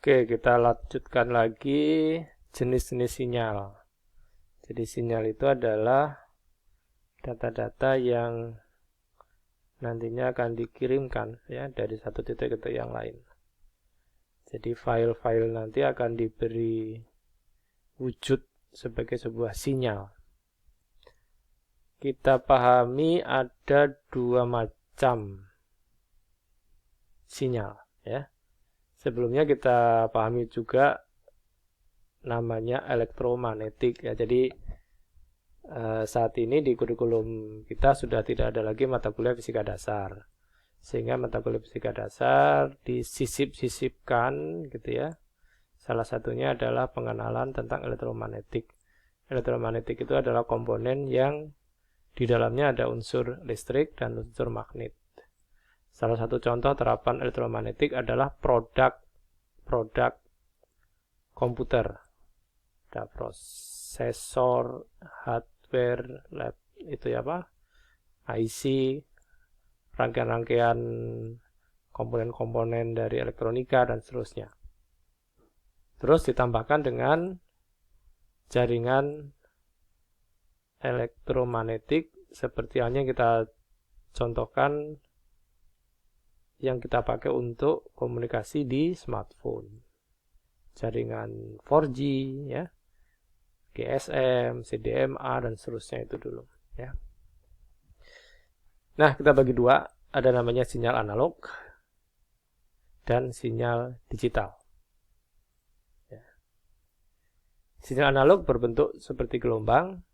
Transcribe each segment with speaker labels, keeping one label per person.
Speaker 1: Oke, kita lanjutkan lagi jenis-jenis sinyal. Jadi sinyal itu adalah data-data yang nantinya akan dikirimkan ya dari satu titik ke yang lain. Jadi file-file nanti akan diberi wujud sebagai sebuah sinyal. Kita pahami ada dua macam sinyal ya. Sebelumnya kita pahami juga namanya elektromagnetik ya. Jadi saat ini di kurikulum kita sudah tidak ada lagi mata kuliah fisika dasar. Sehingga mata kuliah fisika dasar disisip-sisipkan gitu ya. Salah satunya adalah pengenalan tentang elektromagnetik. Elektromagnetik itu adalah komponen yang di dalamnya ada unsur listrik dan unsur magnet. Salah satu contoh terapan elektromagnetik adalah produk komputer. Ada prosesor, hardware, itu ya apa? IC, rangkaian-rangkaian komponen-komponen dari elektronika dan seterusnya. Terus ditambahkan dengan jaringan elektromagnetik seperti halnya kita contohkan yang kita pakai untuk komunikasi di smartphone. Jaringan 4G ya, GSM, CDMA dan seterusnya itu dulu ya. Nah, kita bagi dua, ada namanya sinyal analog dan sinyal digital. Ya. Sinyal analog berbentuk seperti gelombang,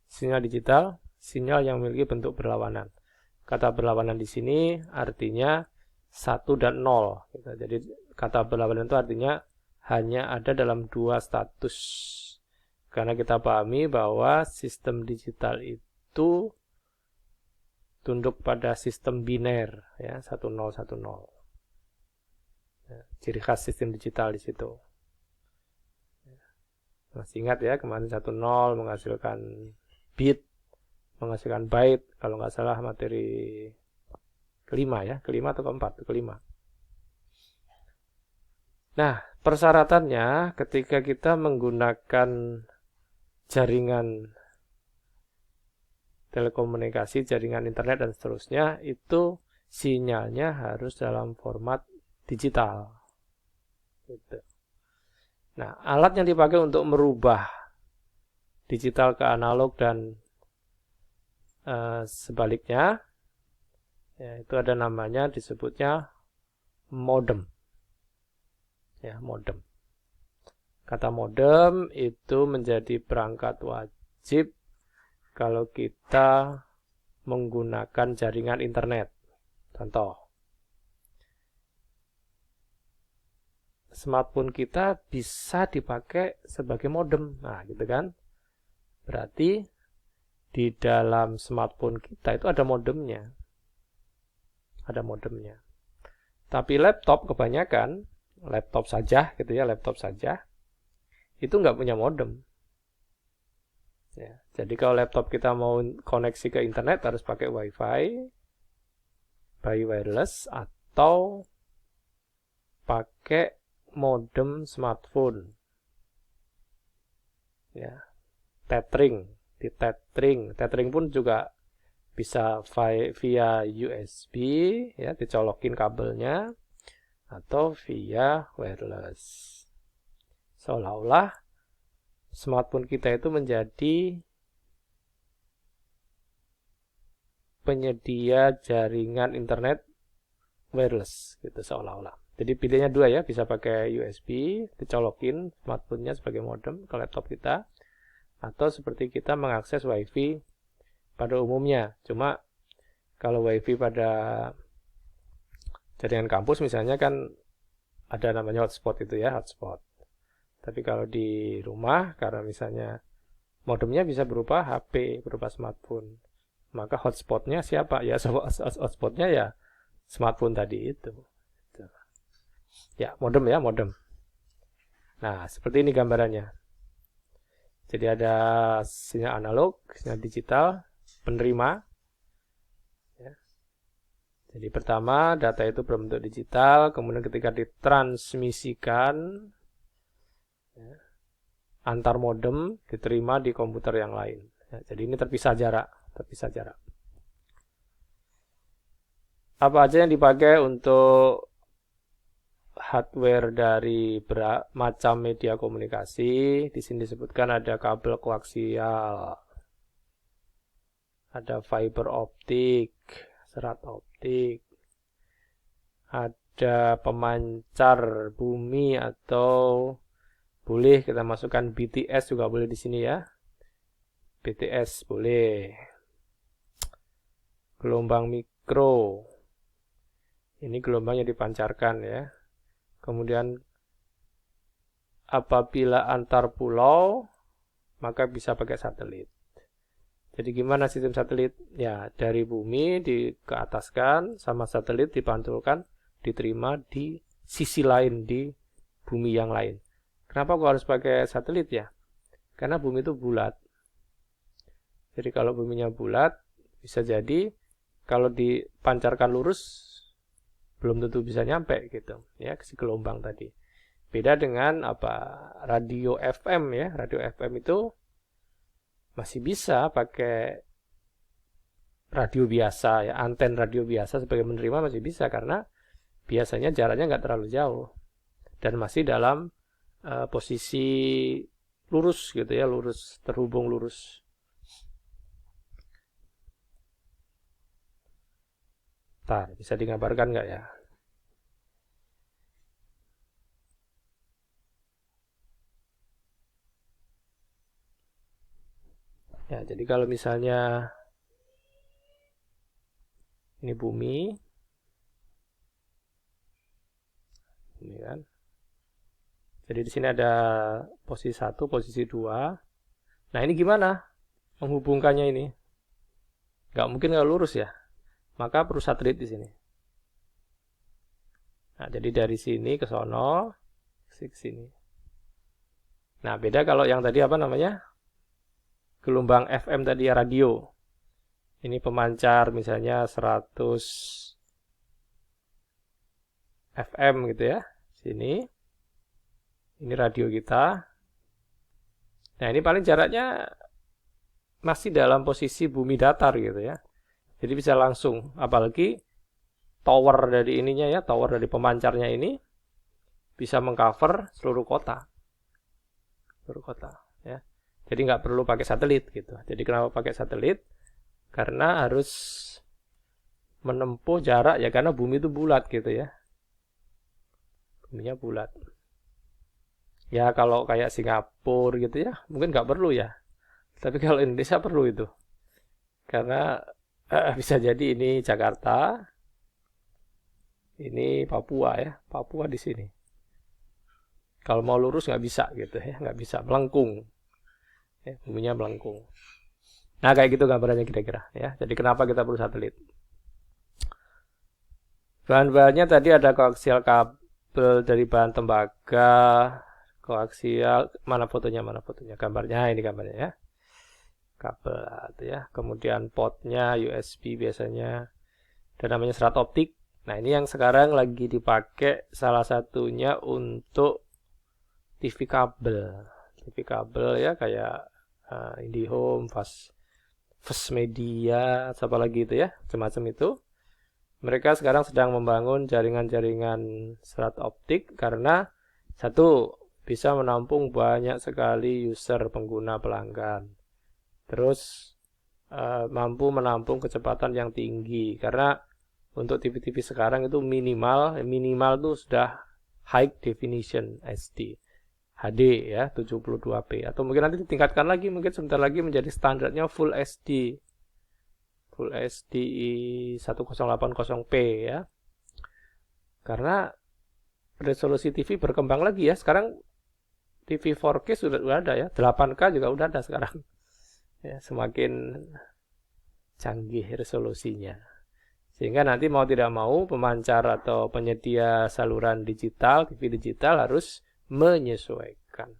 Speaker 1: sinyal digital, sinyal yang memiliki bentuk berlawanan. Kata berlawanan di sini artinya 1 dan 0. Jadi kata berlawanan itu artinya hanya ada dalam dua status. Karena kita pahami bahwa sistem digital itu tunduk pada sistem biner ya, 10 10. Ya, ciri khas sistem digital di situ. Masih ingat ya, kemarin 10 menghasilkan bit, menghasilkan byte, kalau nggak salah materi kelima ya, kelima atau keempat, kelima. Nah, persyaratannya ketika kita menggunakan jaringan telekomunikasi, jaringan internet dan seterusnya, itu sinyalnya harus dalam format digital. Gitu. Nah, alat yang dipakai untuk merubah digital ke analog dan sebaliknya, ya, itu ada namanya, disebutnya modem. Ya, modem. Kata modem itu menjadi perangkat wajib kalau kita menggunakan jaringan internet. Contoh, smartphone kita bisa dipakai sebagai modem. Nah, gitu kan. Berarti di dalam smartphone kita itu ada modemnya. Ada modemnya. Tapi laptop kebanyakan, laptop saja gitu ya, laptop saja, itu nggak punya modem. Ya, jadi kalau laptop kita mau koneksi ke internet harus pakai WiFi, by wireless, atau pakai modem smartphone. Ya, tethering, di tethering pun juga bisa via USB, ya, dicolokin kabelnya, atau via wireless. Seolah-olah smartphone kita itu menjadi penyedia jaringan internet wireless gitu, seolah-olah. Jadi pilihnya dua ya, bisa pakai USB, dicolokin smartphone-nya sebagai modem ke laptop kita, atau seperti kita mengakses WiFi pada umumnya. Cuma kalau WiFi pada jaringan kampus misalnya kan ada namanya hotspot itu ya, hotspot. Tapi kalau di rumah, karena misalnya modemnya bisa berupa HP, berupa smartphone, maka hotspotnya siapa? Ya, hotspotnya ya smartphone tadi itu. Ya, modem ya, modem. Nah, seperti ini gambarannya. Jadi ada sinyal analog, sinyal digital, penerima. Ya. Jadi pertama data itu berbentuk digital, kemudian ketika ditransmisikan ya, antar modem diterima di komputer yang lain. Ya, jadi ini terpisah jarak. Apa aja yang dipakai untuk hardware dari macam media komunikasi? Di sini disebutkan ada kabel koaksial, ada fiber optik, serat optik, ada pemancar bumi atau boleh kita masukkan BTS juga boleh di sini ya. BTS boleh. Gelombang mikro. Ini gelombang yang dipancarkan ya. Kemudian apabila antar pulau maka bisa pakai satelit. Jadi gimana sistem satelit? Ya, dari bumi keataskan sama satelit dipantulkan, diterima di sisi lain di bumi yang lain. Kenapa gua harus pakai satelit ya? Karena bumi itu bulat. Jadi kalau buminya bulat, bisa jadi kalau dipancarkan lurus belum tentu bisa nyampe gitu ya ke si gelombang tadi. Beda dengan radio FM ya. Radio FM itu masih bisa pakai radio biasa ya, anten radio biasa sebagai menerima masih bisa karena biasanya jaraknya nggak terlalu jauh dan masih dalam posisi lurus gitu ya, lurus, terhubung lurus. Bentar, bisa digambarkan nggak ya? Ya, jadi kalau misalnya ini bumi, ini kan. Jadi di sini ada posisi 1, posisi 2. Nah, ini gimana menghubungkannya ini? Nggak mungkin kalau lurus ya. Maka perlu satelit di sini. Nah, jadi dari sini ke sono, ke sini. Nah, beda kalau yang tadi apa namanya? Gelombang FM tadi ya, radio. Ini pemancar misalnya 100 FM gitu ya. Sini. Ini radio kita. Nah, ini paling jaraknya masih dalam posisi bumi datar gitu ya. Jadi bisa langsung, apalagi tower dari ininya ya, tower dari pemancarnya ini bisa mengcover seluruh kota. Seluruh kota ya. Jadi nggak perlu pakai satelit gitu. Jadi kenapa pakai satelit? Karena harus menempuh jarak ya, karena bumi itu bulat gitu ya. Buminya bulat. Ya kalau kayak Singapura gitu ya, mungkin nggak perlu ya. Tapi kalau Indonesia perlu itu. Karena bisa jadi ini Jakarta, ini Papua ya, Papua di sini. Kalau mau lurus nggak bisa gitu ya, nggak bisa melengkung, ya, buminya melengkung. Nah kayak gitu gambarannya kira-kira ya. Jadi kenapa kita perlu satelit? Bahan-bahannya tadi ada koaksial kabel dari bahan tembaga, koaksial, mana fotonya, gambarnya ini gambarnya ya. Kabel itu ya, kemudian portnya USB biasanya, dan namanya serat optik. Nah ini yang sekarang lagi dipakai salah satunya untuk TV kabel ya, kayak IndiHome, Fast Media, apa lagi itu ya, semacam itu. Mereka sekarang sedang membangun jaringan-jaringan serat optik karena satu, bisa menampung banyak sekali user, pengguna, pelanggan. Terus mampu menampung kecepatan yang tinggi karena untuk TV-TV sekarang itu minimal tuh sudah high definition HD ya, 72p, atau mungkin nanti ditingkatkan lagi, mungkin sebentar lagi menjadi standarnya Full HD 1080p ya. Karena resolusi TV berkembang lagi ya, sekarang TV 4K sudah ada ya, 8K juga udah ada sekarang. Ya, semakin canggih resolusinya. Sehingga nanti mau tidak mau pemancar atau penyedia saluran digital, TV digital harus menyesuaikan.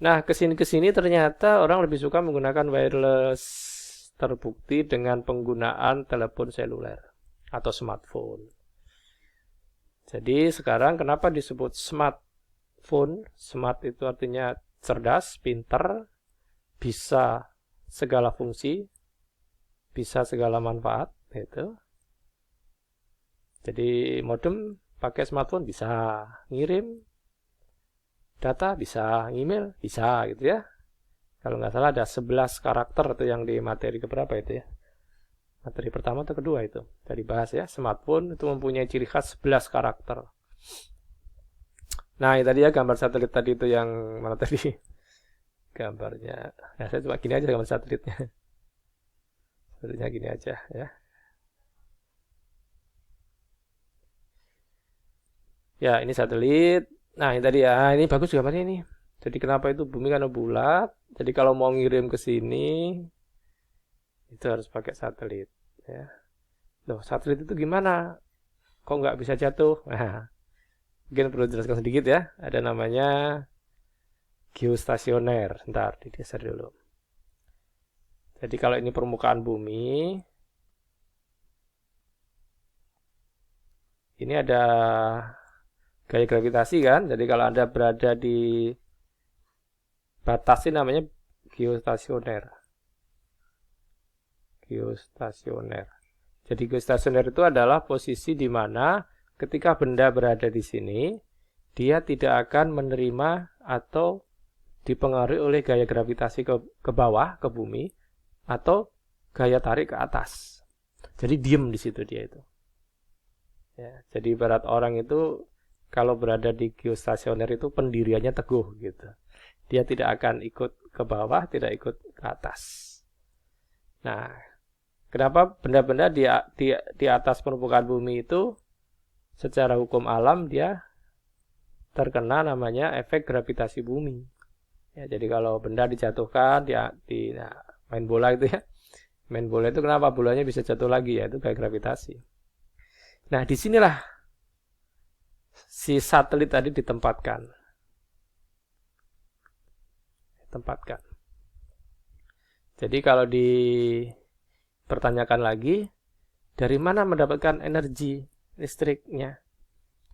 Speaker 1: Nah, kesini ternyata orang lebih suka menggunakan wireless terbukti dengan penggunaan telepon seluler atau smartphone. Jadi sekarang kenapa disebut smartphone? Smart itu artinya cerdas, pinter, bisa segala fungsi, bisa segala manfaat, gitu. Jadi modem pakai smartphone bisa, ngirim data bisa, email bisa, gitu ya. Kalau nggak salah ada 11 karakter itu yang di materi keberapa itu ya. Materi pertama atau kedua itu. Tadi bahas ya, smartphone itu mempunyai ciri khas 11 karakter. Nah, ini tadi ya gambar satelit tadi itu yang mana tadi? Gambarnya. Nah, saya cuma gini aja gambar satelitnya. Satelitnya gini aja ya. Ya, ini satelit. Nah, ini tadi ya. Ini bagus gambarnya ini. Jadi kenapa itu bumi karena bulat? Jadi kalau mau ngirim ke sini itu harus pakai satelit ya. Loh, satelit itu gimana? Kok nggak bisa jatuh? Nah, mungkin perlu jelaskan sedikit ya. Ada namanya geostasioner. Bentar, digeser dulu. Jadi kalau ini permukaan bumi, ini ada gaya gravitasi kan? Jadi kalau Anda berada di batas ini namanya geostasioner. Geostasioner. Jadi geostasioner itu adalah posisi di mana ketika benda berada di sini, dia tidak akan menerima atau dipengaruhi oleh gaya gravitasi ke bawah, ke bumi, atau gaya tarik ke atas. Jadi diem di situ dia itu. Ya, jadi ibarat orang itu kalau berada di geostasioner itu pendiriannya teguh gitu. Dia tidak akan ikut ke bawah, tidak ikut ke atas. Nah, kenapa benda-benda di atas permukaan bumi itu secara hukum alam dia terkena namanya efek gravitasi bumi. Ya, jadi kalau benda dijatuhkan nah, main bola itu ya. Main bola itu kenapa bolanya bisa jatuh lagi ya, itu kayak gravitasi. Nah, disinilah si satelit tadi ditempatkan. Jadi kalau dipertanyakan lagi, dari mana mendapatkan energi listriknya?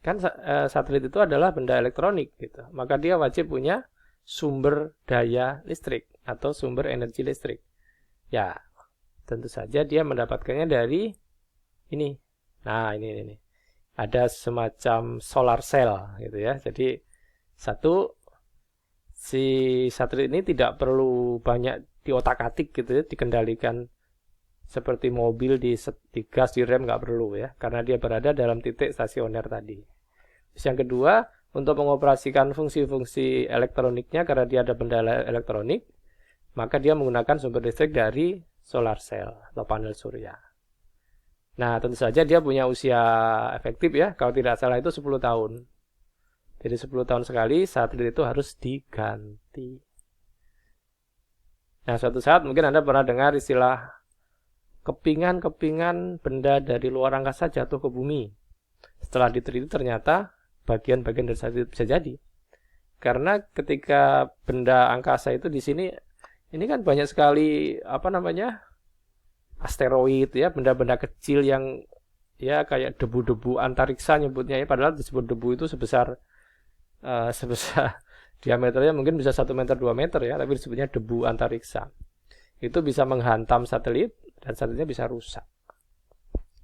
Speaker 1: Kan satelit itu adalah benda elektronik gitu. Maka dia wajib punya sumber daya listrik atau sumber energi listrik. Ya, tentu saja dia mendapatkannya dari ini. Nah, ini. Ada semacam solar cell gitu ya. Jadi si satelit ini tidak perlu banyak diotak-atik gitu ya, dikendalikan seperti mobil di gas, di rem, nggak perlu ya, karena dia berada dalam titik stasioner tadi. Terus yang kedua, untuk mengoperasikan fungsi-fungsi elektroniknya, karena dia ada benda elektronik, maka dia menggunakan sumber listrik dari solar cell atau panel surya. Nah, tentu saja dia punya usia efektif ya, kalau tidak salah itu 10 tahun. Jadi 10 tahun sekali satelit itu harus diganti. Nah, suatu saat mungkin Anda pernah dengar istilah kepingan-kepingan benda dari luar angkasa jatuh ke bumi. Setelah diteliti ternyata bagian-bagian dari satelit bisa jadi. Karena ketika benda angkasa itu di sini, ini kan banyak sekali asteroid ya, benda-benda kecil yang ya kayak debu-debu antariksa nyebutnya ya, padahal disebut debu itu sebesar diameternya mungkin bisa 1 meter 2 meter ya, tapi disebutnya debu antariksa. Itu bisa menghantam satelit dan satelitnya bisa rusak.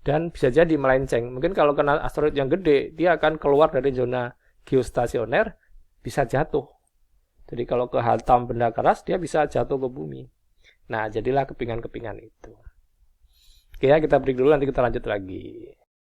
Speaker 1: Dan bisa jadi melenceng. Mungkin kalau kena asteroid yang gede, dia akan keluar dari zona geostasioner, bisa jatuh. Jadi kalau kehantam benda keras, dia bisa jatuh ke bumi. Nah, jadilah kepingan-kepingan itu. Oke ya, kita break dulu, nanti kita lanjut lagi.